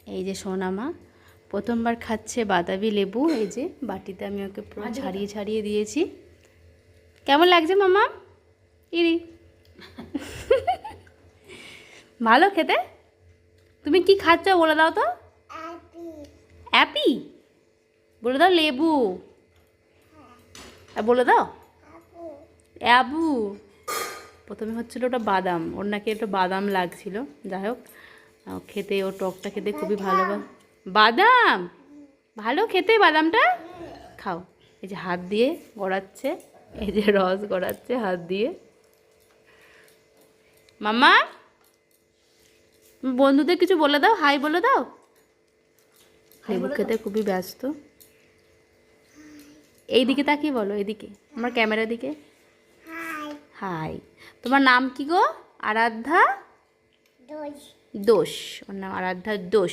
এই যে সোনামা প্রথমবার খাচ্ছে বাতাবি লেবু। এই যে বাটিতে আমি ওকে পুরো ছাড়িয়ে ছাড়িয়ে দিয়েছি। কেমন লাগছে মামা? ইরি ভালো খেতে? তুমি কি খাচ্ছ বলে দাও তো। অ্যাপি বলে দাও, লেবু বলে দাও, অ্যাবু। প্রথমে হচ্ছিল ওটা বাদাম, ওর নাকি একটা বাদাম লাগছিল। যাই হোক, খেতে ও টকটা খেতে খুবই ভালো। বাদাম ভালো খেতে, বাদামটা খাও। এই যে হাত দিয়ে গড়াচ্ছে, এই যে রস গড়াচ্ছে হাত দিয়ে। মামা বন্ধুদের কিছু বলে দাও, হাই বলে দাও। লেবু খেতে খুবই ব্যস্ত। এই দিকে তাকিয়ে বলো, এদিকে আমার ক্যামেরা দিকে। হাই। তোমার নাম কি গো? আরাধ্যা দোষ। ওর নাম আরাধ্যা দোষ।